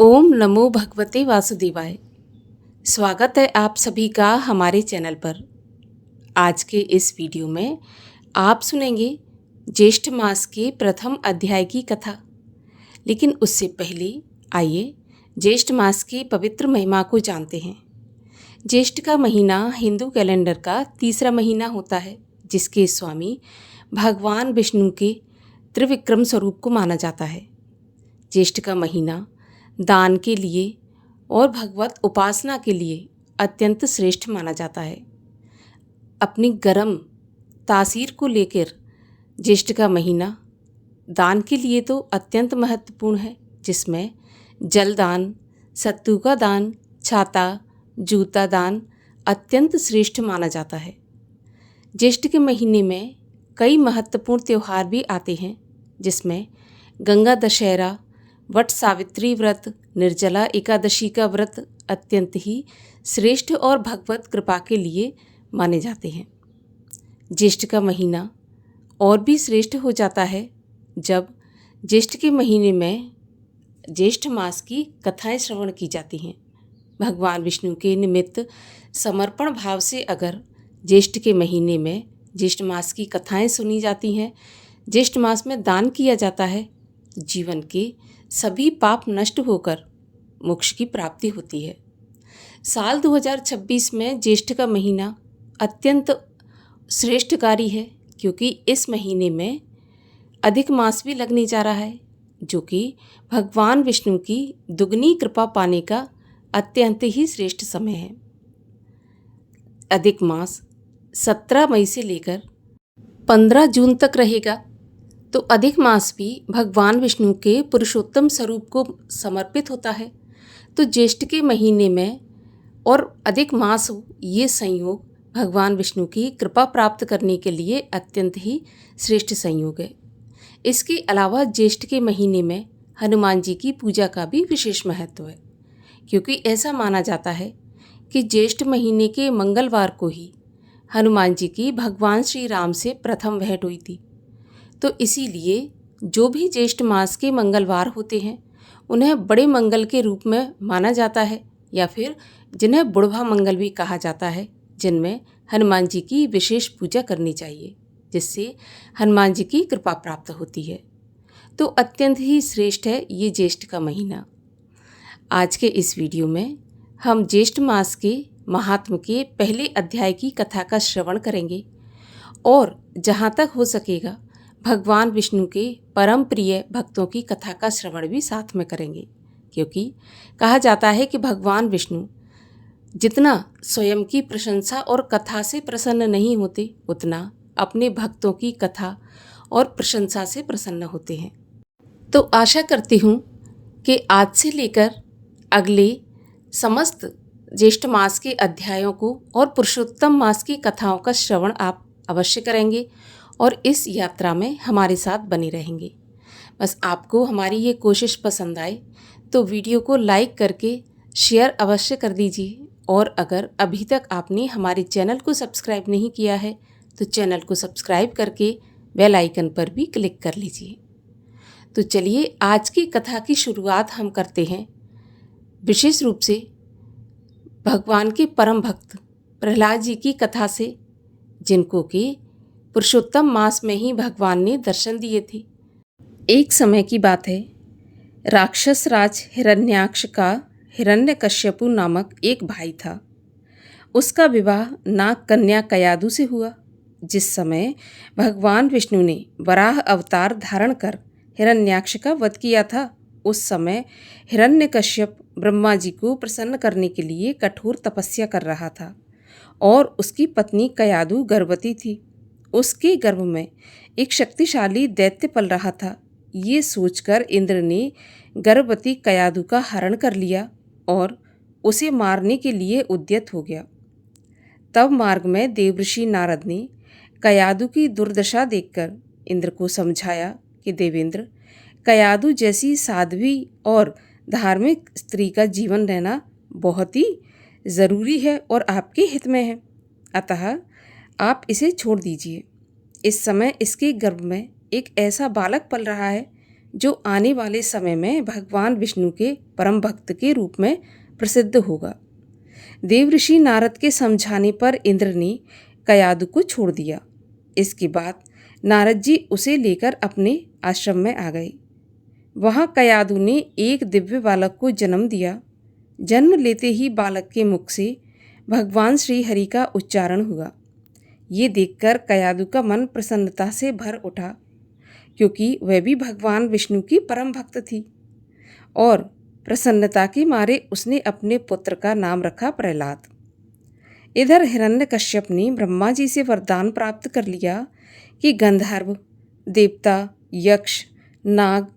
ओम नमो भगवते वासुदेवाय। स्वागत है आप सभी का हमारे चैनल पर। आज के इस वीडियो में आप सुनेंगे ज्येष्ठ मास के प्रथम अध्याय की कथा। लेकिन उससे पहले आइए ज्येष्ठ मास की पवित्र महिमा को जानते हैं। ज्येष्ठ का महीना हिंदू कैलेंडर का तीसरा महीना होता है, जिसके स्वामी भगवान विष्णु के त्रिविक्रम स्वरूप को माना जाता है। ज्येष्ठ का महीना दान के लिए और भगवत उपासना के लिए अत्यंत श्रेष्ठ माना जाता है। अपनी गर्म तासीर को लेकर ज्येष्ठ का महीना दान के लिए तो अत्यंत महत्वपूर्ण है, जिसमें जल दान, सत्तू का दान, छाता, जूता दान अत्यंत श्रेष्ठ माना जाता है। ज्येष्ठ के महीने में कई महत्वपूर्ण त्यौहार भी आते हैं, जिसमें गंगा दशहरा, वट सावित्री व्रत, निर्जला एकादशी का व्रत अत्यंत ही श्रेष्ठ और भगवत कृपा के लिए माने जाते हैं। ज्येष्ठ का महीना और भी श्रेष्ठ हो जाता है जब ज्येष्ठ के महीने में ज्येष्ठ मास की कथाएं श्रवण की जाती हैं। भगवान विष्णु के निमित्त समर्पण भाव से अगर ज्येष्ठ के महीने में ज्येष्ठ मास की कथाएं सुनी जाती हैं, ज्येष्ठ मास में दान किया जाता है, जीवन के सभी पाप नष्ट होकर मोक्ष की प्राप्ति होती है। साल 2026 में ज्येष्ठ का महीना अत्यंत श्रेष्ठकारी है, क्योंकि इस महीने में अधिक मास भी लगने जा रहा है, जो कि भगवान विष्णु की दुगनी कृपा पाने का अत्यंत ही श्रेष्ठ समय है। अधिक मास 17 मई से लेकर 15 जून तक रहेगा। तो अधिक मास भी भगवान विष्णु के पुरुषोत्तम स्वरूप को समर्पित होता है। तो ज्येष्ठ के महीने में और अधिक मास हो, ये संयोग भगवान विष्णु की कृपा प्राप्त करने के लिए अत्यंत ही श्रेष्ठ संयोग है। इसके अलावा ज्येष्ठ के महीने में हनुमान जी की पूजा का भी विशेष महत्व है, क्योंकि ऐसा माना जाता है कि ज्येष्ठ महीने के मंगलवार को ही हनुमान जी की भगवान श्री राम से प्रथम भेंट हुई थी। तो इसीलिए जो भी ज्येष्ठ मास के मंगलवार होते हैं, उन्हें बड़े मंगल के रूप में माना जाता है, या फिर जिन्हें बुढ़वा मंगल भी कहा जाता है, जिनमें हनुमान जी की विशेष पूजा करनी चाहिए, जिससे हनुमान जी की कृपा प्राप्त होती है। तो अत्यंत ही श्रेष्ठ है ये ज्येष्ठ का महीना। आज के इस वीडियो में हम ज्येष्ठ मास के महात्म के पहले अध्याय की कथा का श्रवण करेंगे, और जहाँ तक हो सकेगा भगवान विष्णु के परम प्रिय भक्तों की कथा का श्रवण भी साथ में करेंगे, क्योंकि कहा जाता है कि भगवान विष्णु जितना स्वयं की प्रशंसा और कथा से प्रसन्न नहीं होते, उतना अपने भक्तों की कथा और प्रशंसा से प्रसन्न होते हैं। तो आशा करती हूँ कि आज से लेकर अगले समस्त ज्येष्ठ मास के अध्यायों को और पुरुषोत्तम मास की कथाओं का श्रवण आप अवश्य करेंगे और इस यात्रा में हमारे साथ बने रहेंगे। बस आपको हमारी ये कोशिश पसंद आए तो वीडियो को लाइक करके शेयर अवश्य कर दीजिए, और अगर अभी तक आपने हमारे चैनल को सब्सक्राइब नहीं किया है तो चैनल को सब्सक्राइब करके बेल आइकन पर भी क्लिक कर लीजिए। तो चलिए आज की कथा की शुरुआत हम करते हैं विशेष रूप से भगवान के परम भक्त प्रहलाद जी की कथा से, जिनको कि पुरुषोत्तम मास में ही भगवान ने दर्शन दिए थे। एक समय की बात है, राक्षस राज हिरण्याक्ष का हिरण्यकश्यपु नामक एक भाई था। उसका विवाह नाग कन्या कयादु से हुआ। जिस समय भगवान विष्णु ने वराह अवतार धारण कर हिरण्याक्ष का वध किया था, उस समय हिरण्यकश्यप ब्रह्मा जी को प्रसन्न करने के लिए कठोर तपस्या कर रहा था, और उसकी पत्नी कयादु गर्भवती थी। उसके गर्भ में एक शक्तिशाली दैत्य पल रहा था। ये सोचकर इंद्र ने गर्भवती कयादु का हरण कर लिया और उसे मारने के लिए उद्यत हो गया। तब मार्ग में देवर्षि नारद ने कयादु की दुर्दशा देखकर इंद्र को समझाया कि देवेंद्र, कयादु जैसी साध्वी और धार्मिक स्त्री का जीवन रहना बहुत ही ज़रूरी है और आपके हित में है, अतः आप इसे छोड़ दीजिए। इस समय इसके गर्भ में एक ऐसा बालक पल रहा है जो आने वाले समय में भगवान विष्णु के परम भक्त के रूप में प्रसिद्ध होगा। देवऋषि नारद के समझाने पर इंद्र ने कयादु को छोड़ दिया। इसके बाद नारद जी उसे लेकर अपने आश्रम में आ गए। वहाँ कयादु ने एक दिव्य बालक को जन्म दिया। जन्म लेते ही बालक के मुख से भगवान श्री हरि का उच्चारण हुआ। ये देखकर कयादु का मन प्रसन्नता से भर उठा, क्योंकि वह भी भगवान विष्णु की परम भक्त थी। और प्रसन्नता के मारे उसने अपने पुत्र का नाम रखा प्रहलाद। इधर हिरण्यकश्यप ने ब्रह्मा जी से वरदान प्राप्त कर लिया कि गंधर्व, देवता, यक्ष, नाग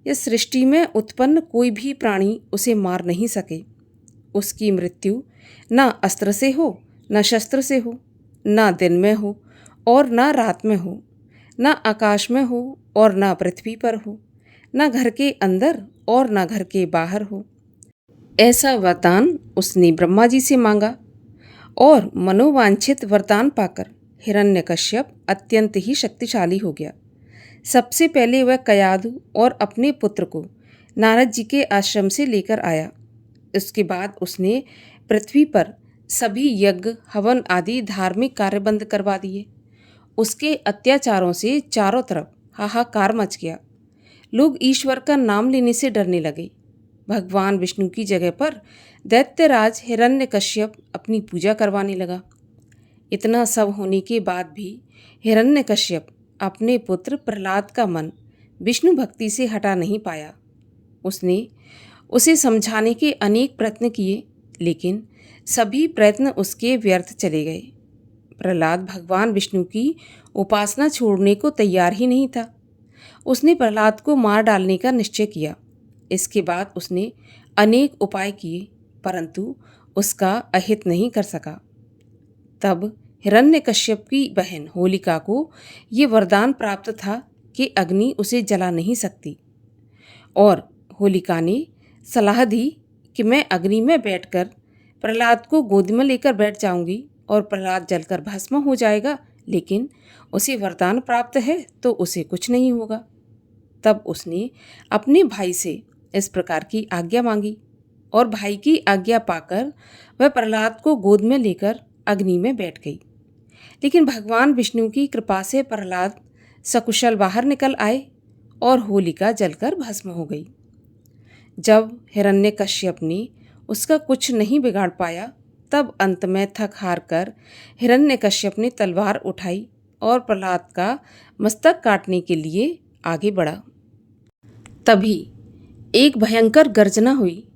या सृष्टि में उत्पन्न कोई भी प्राणी उसे मार नहीं सके। उसकी मृत्यु न अस्त्र से हो, न शस्त्र से हो, न दिन में हो और न रात में हो, न आकाश में हो और न पृथ्वी पर हो, न घर के अंदर और न घर के बाहर हो। ऐसा वरदान उसने ब्रह्मा जी से मांगा और मनोवांछित वरदान पाकर हिरण्यकश्यप अत्यंत ही शक्तिशाली हो गया। सबसे पहले वह कयादु और अपने पुत्र को नारद जी के आश्रम से लेकर आया। उसके बाद उसने पृथ्वी पर सभी यज्ञ, हवन आदि धार्मिक कार्य बंद करवा दिए। उसके अत्याचारों से चारों तरफ हाहाकार मच गया। लोग ईश्वर का नाम लेने से डरने लगे। भगवान विष्णु की जगह पर दैत्यराज हिरण्यकश्यप अपनी पूजा करवाने लगा। इतना सब होने के बाद भी हिरण्यकश्यप अपने पुत्र प्रहलाद का मन विष्णु भक्ति से हटा नहीं पाया। उसने उसे समझाने के अनेक प्रयत्न किए, लेकिन सभी प्रयत्न उसके व्यर्थ चले गए। प्रहलाद भगवान विष्णु की उपासना छोड़ने को तैयार ही नहीं था। उसने प्रहलाद को मार डालने का निश्चय किया। इसके बाद उसने अनेक उपाय किए, परंतु उसका अहित नहीं कर सका। तब हिरण्यकश्यप की बहन होलिका को ये वरदान प्राप्त था कि अग्नि उसे जला नहीं सकती, और होलिका ने सलाह दी कि मैं अग्नि में बैठकर प्रहलाद को गोद में लेकर बैठ जाऊंगी और प्रहलाद जलकर भस्म हो जाएगा, लेकिन उसे वरदान प्राप्त है तो उसे कुछ नहीं होगा। तब उसने अपने भाई से इस प्रकार की आज्ञा मांगी और भाई की आज्ञा पाकर वह प्रहलाद को गोद में लेकर अग्नि में बैठ गई। लेकिन भगवान विष्णु की कृपा से प्रहलाद सकुशल बाहर निकल आए और होलिका जलकर भस्म हो गई। जब हिरण्यकश्यप ने उसका कुछ नहीं बिगाड़ पाया, तब अंत में थक हार कर हिरण्यकश्यप ने तलवार उठाई और प्रहलाद का मस्तक काटने के लिए आगे बढ़ा। तभी एक भयंकर गर्जना हुई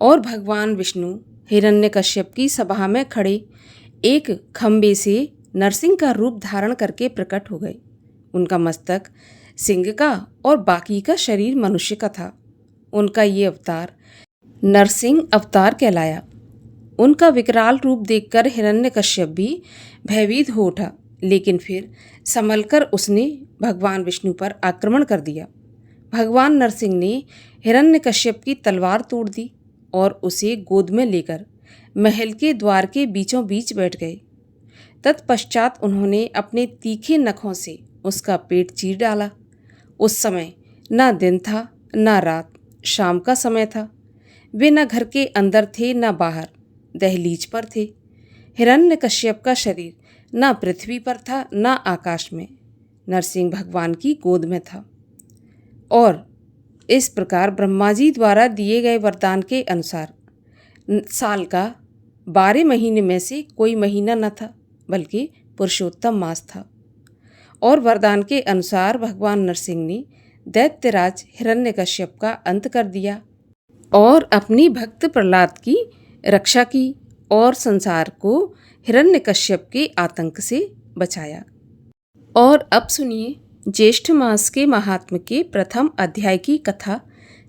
और भगवान विष्णु हिरण्यकश्यप की सभा में खड़े एक खंबे से नरसिंह का रूप धारण करके प्रकट हो गए। उनका मस्तक सिंह का और बाकी का शरीर मनुष्य का था। उनका ये अवतार नरसिंह अवतार कहलाया। उनका विकराल रूप देखकर हिरण्यकश्यप भी भयभीत हो उठा, लेकिन फिर संभलकर उसने भगवान विष्णु पर आक्रमण कर दिया। भगवान नरसिंह ने हिरण्यकश्यप की तलवार तोड़ दी और उसे गोद में लेकर महल के द्वार के बीचों बीच बैठ गए। तत्पश्चात उन्होंने अपने तीखे नखों से उसका पेट चीर डाला। उस समय न दिन था न रात, शाम का समय था। वे न घर के अंदर थे न बाहर, दहलीज पर थे। हिरण्यकश्यप का शरीर न पृथ्वी पर था न आकाश में, नरसिंह भगवान की गोद में था। और इस प्रकार ब्रह्मा जी द्वारा दिए गए वरदान के अनुसार साल का 12 महीने में से कोई महीना न था, बल्कि पुरुषोत्तम मास था। और वरदान के अनुसार भगवान नरसिंह ने दैत्यराज हिरण्यकश्यप का अंत कर दिया और अपनी भक्त प्रहलाद की रक्षा की और संसार को हिरण्यकश्यप के आतंक से बचाया। और अब सुनिए ज्येष्ठ मास के महात्म्य के प्रथम अध्याय की कथा,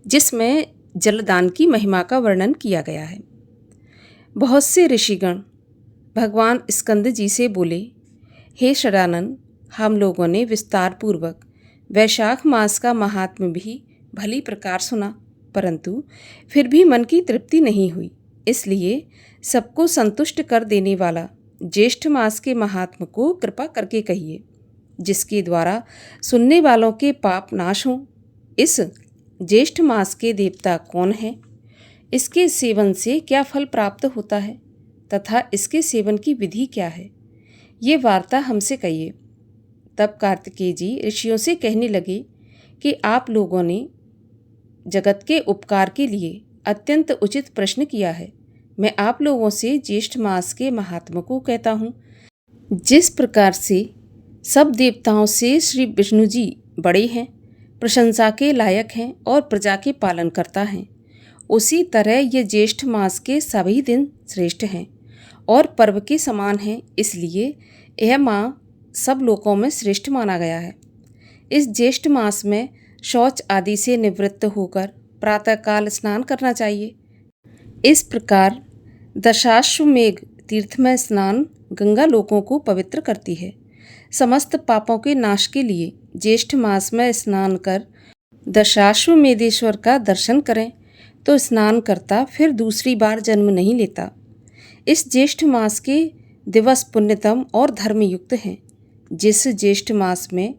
जिसमें जलदान की महिमा का वर्णन किया गया है। बहुत से ऋषिगण भगवान स्कंद जी से बोले, हे षडानन, हम लोगों ने विस्तार पूर्वक वैशाख मास का महात्म्य भी भली प्रकार सुना, परंतु फिर भी मन की तृप्ति नहीं हुई। इसलिए सबको संतुष्ट कर देने वाला ज्येष्ठ मास के महात्म्य को कृपा करके कहिए, जिसके द्वारा सुनने वालों के पाप नाश हों इस ज्येष्ठ मास के देवता कौन हैं, इसके सेवन से क्या फल प्राप्त होता है तथा इसके सेवन की विधि क्या है, ये वार्ता हमसे कहिए। तब कार्तिकेय जी ऋषियों से कहने लगे कि आप लोगों ने जगत के उपकार के लिए अत्यंत उचित प्रश्न किया है। मैं आप लोगों से ज्येष्ठ मास के महात्मा को कहता हूँ। जिस प्रकार से सब देवताओं से श्री विष्णु जी बड़े हैं, प्रशंसा के लायक हैं और प्रजा के पालन करता हैं, उसी तरह ये ज्येष्ठ मास के सभी दिन श्रेष्ठ हैं और पर्व के समान हैं। इसलिए यह माह सब लोकों में श्रेष्ठ माना गया है। इस ज्येष्ठ मास में शौच आदि से निवृत्त होकर प्रातःकाल स्नान करना चाहिए। इस प्रकार दशाश्वमेघ तीर्थ में स्नान गंगा लोकों को पवित्र करती है। समस्त पापों के नाश के लिए ज्येष्ठ मास में स्नान कर दशाश्वमेधेश्वर का दर्शन करें तो स्नान करता फिर दूसरी बार जन्म नहीं लेता। इस ज्येष्ठ मास के दिवस पुण्यतम और धर्मयुक्त हैं। जिस ज्येष्ठ मास में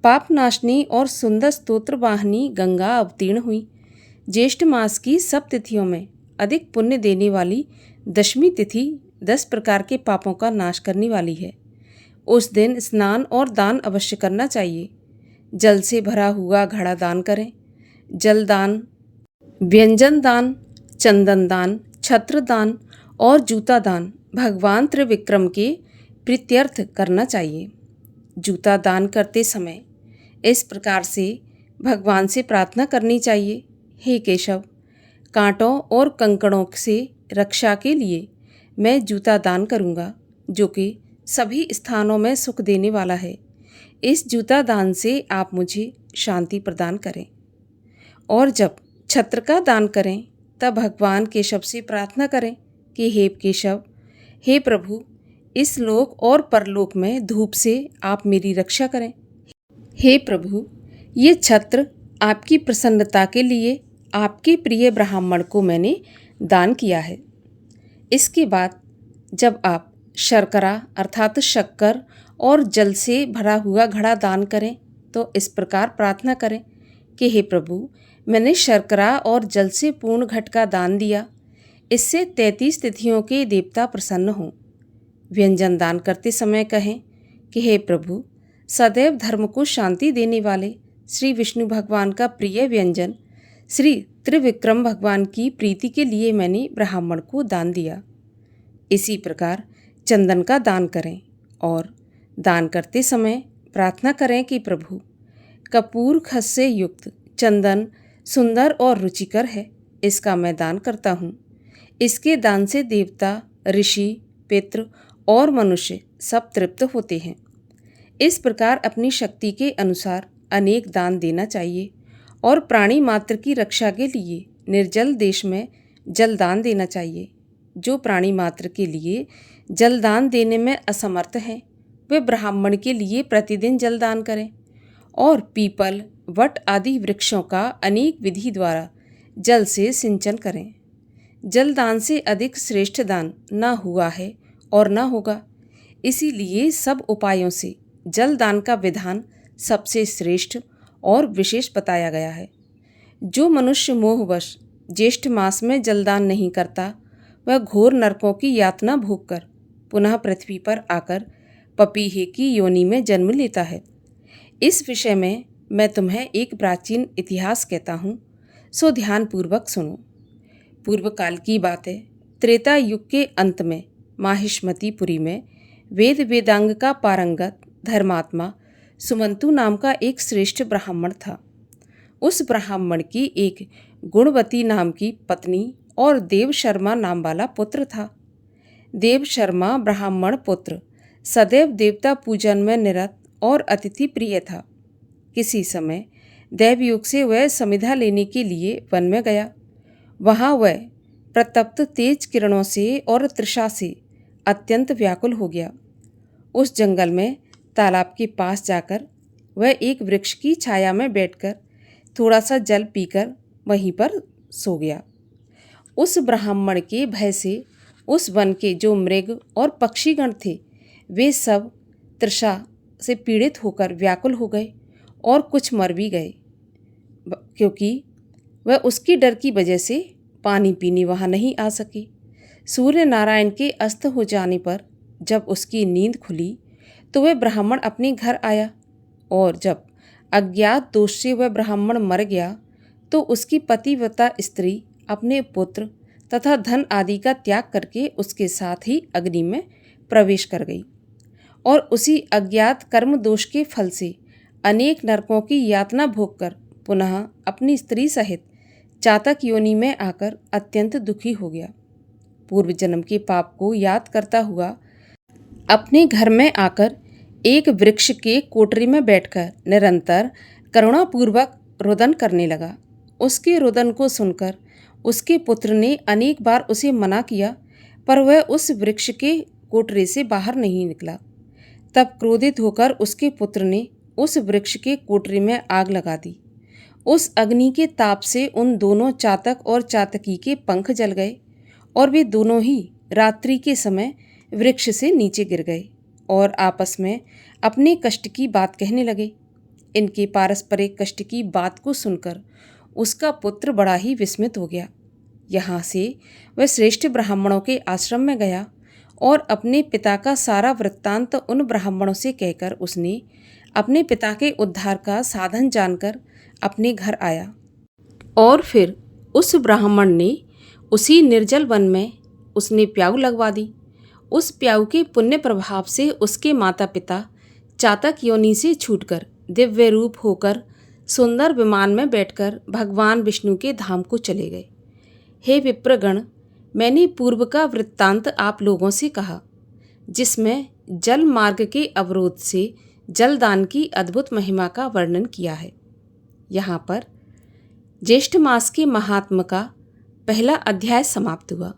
पापनाशनी और सुंदर स्तोत्र वाहिनी गंगा अवतीर्ण हुई, ज्येष्ठ मास की सब तिथियों में अधिक पुण्य देने वाली दशमी तिथि 10 प्रकार के पापों का नाश करने वाली है। उस दिन स्नान और दान अवश्य करना चाहिए। जल से भरा हुआ घड़ा दान करें। जल दान, व्यंजन दान, चंदन दान, छत्र दान और जूता दान भगवान त्रिविक्रम के प्रीत्यर्थ करना चाहिए। जूता दान करते समय इस प्रकार से भगवान से प्रार्थना करनी चाहिए। हे केशव, कांटों और कंकड़ों से रक्षा के लिए मैं जूता दान करूँगा, जो कि सभी स्थानों में सुख देने वाला है। इस जूता दान से आप मुझे शांति प्रदान करें। और जब छत्र का दान करें तब भगवान केशव से प्रार्थना करें कि हे केशव, हे प्रभु, इस लोक और परलोक में धूप से आप मेरी रक्षा करें। हे प्रभु, ये छत्र आपकी प्रसन्नता के लिए आपके प्रिय ब्राह्मण को मैंने दान किया है। इसके बाद जब आप शर्करा अर्थात शक्कर और जल से भरा हुआ घड़ा दान करें तो इस प्रकार प्रार्थना करें कि हे प्रभु, मैंने शर्करा और जल से पूर्ण घट का दान दिया। इससे 33 तिथियों के देवता प्रसन्न हों। व्यंजन दान करते समय कहें कि हे प्रभु, सदैव धर्म को शांति देने वाले श्री विष्णु भगवान का प्रिय व्यंजन श्री त्रिविक्रम भगवान की प्रीति के लिए मैंने ब्राह्मण को दान दिया। इसी प्रकार चंदन का दान करें और दान करते समय प्रार्थना करें कि प्रभु, कपूर खस से युक्त चंदन सुंदर और रुचिकर है, इसका मैं दान करता हूँ। इसके दान से देवता, ऋषि, पितृ और मनुष्य सब तृप्त होते हैं। इस प्रकार अपनी शक्ति के अनुसार अनेक दान देना चाहिए और प्राणी मात्र की रक्षा के लिए निर्जल देश में जलदान देना चाहिए। जो प्राणी मात्र के लिए जलदान देने में असमर्थ हैं, वे ब्राह्मण के लिए प्रतिदिन जलदान करें और पीपल, वट आदि वृक्षों का अनेक विधि द्वारा जल से सिंचन करें। जलदान से अधिक श्रेष्ठ दान न हुआ है और न होगा। इसीलिए सब उपायों से जलदान का विधान सबसे श्रेष्ठ और विशेष बताया गया है। जो मनुष्य मोहवश ज्येष्ठ मास में जलदान नहीं करता, वह घोर नरकों की यातना भोगकर पुनः पृथ्वी पर आकर पपीहे की योनि में जन्म लेता है। इस विषय में मैं तुम्हें एक प्राचीन इतिहास कहता हूँ, सो ध्यानपूर्वक सुनो। पूर्व काल की बात है। त्रेता युग के अंत में माहिष्मतीपुरी में वेद वेदांग का पारंगत धर्मात्मा सुमंतु नाम का एक श्रेष्ठ ब्राह्मण था। उस ब्राह्मण की एक गुणवती नाम की पत्नी और देव शर्मा नाम वाला पुत्र था। देव शर्मा ब्राह्मण पुत्र सदैव देवता पूजन में निरत और अतिथि प्रिय था। किसी समय देवयोग से वह समिधा लेने के लिए वन में गया। वहाँ वह प्रतप्त तेज किरणों से और तृषा से अत्यंत व्याकुल हो गया। उस जंगल में तालाब के पास जाकर वह एक वृक्ष की छाया में बैठकर थोड़ा सा जल पीकर वहीं पर सो गया। उस ब्राह्मण के भय से उस वन के जो मृग और पक्षीगण थे, वे सब तृषा से पीड़ित होकर व्याकुल हो गए और कुछ मर भी गए। क्योंकि वह उसकी डर की वजह से पानी पीने वहाँ नहीं आ सके। सूर्य नारायण के अस्त हो जाने पर जब उसकी नींद खुली तो वह ब्राह्मण अपने घर आया, और जब अज्ञात दोष से वह ब्राह्मण मर गया तो उसकी पतिव्रता स्त्री अपने पुत्र तथा धन आदि का त्याग करके उसके साथ ही अग्नि में प्रवेश कर गई, और उसी अज्ञात कर्म दोष के फल से अनेक नरकों की यातना भोग कर पुनः अपनी स्त्री सहित चातक योनि में आकर अत्यंत दुखी हो गया। पूर्व जन्म के पाप को याद करता हुआ अपने घर में आकर एक वृक्ष के कोठरी में बैठकर निरंतर करुणापूर्वक रुदन करने लगा। उसके रुदन को सुनकर उसके पुत्र ने अनेक बार उसे मना किया, पर वह उस वृक्ष के कोठरी से बाहर नहीं निकला। तब क्रोधित होकर उसके पुत्र ने उस वृक्ष के कोठरी में आग लगा दी। उस अग्नि के ताप से उन दोनों चातक और चातकी के पंख जल गए, और वे दोनों ही रात्रि के समय वृक्ष से नीचे गिर गए और आपस में अपने कष्ट की बात कहने लगे। इनके पारस्परिक कष्ट की बात को सुनकर उसका पुत्र बड़ा ही विस्मित हो गया। यहाँ से वह श्रेष्ठ ब्राह्मणों के आश्रम में गया और अपने पिता का सारा वृत्तांत उन ब्राह्मणों से कहकर उसने अपने पिता के उद्धार का साधन जानकर अपने घर आया। और फिर उस ब्राह्मण ने उसी निर्जल वन में उसने प्याऊ लगवा दी। उस प्याऊ के पुण्य प्रभाव से उसके माता पिता चातक योनि से छूटकर दिव्य रूप होकर सुंदर विमान में बैठकर भगवान विष्णु के धाम को चले गए। हे विप्रगण, मैंने पूर्व का वृत्तांत आप लोगों से कहा, जिसमें जल मार्ग के अवरोध से जलदान की अद्भुत महिमा का वर्णन किया है। यहाँ पर ज्येष्ठ मास के महात्म का पहला अध्याय समाप्त हुआ।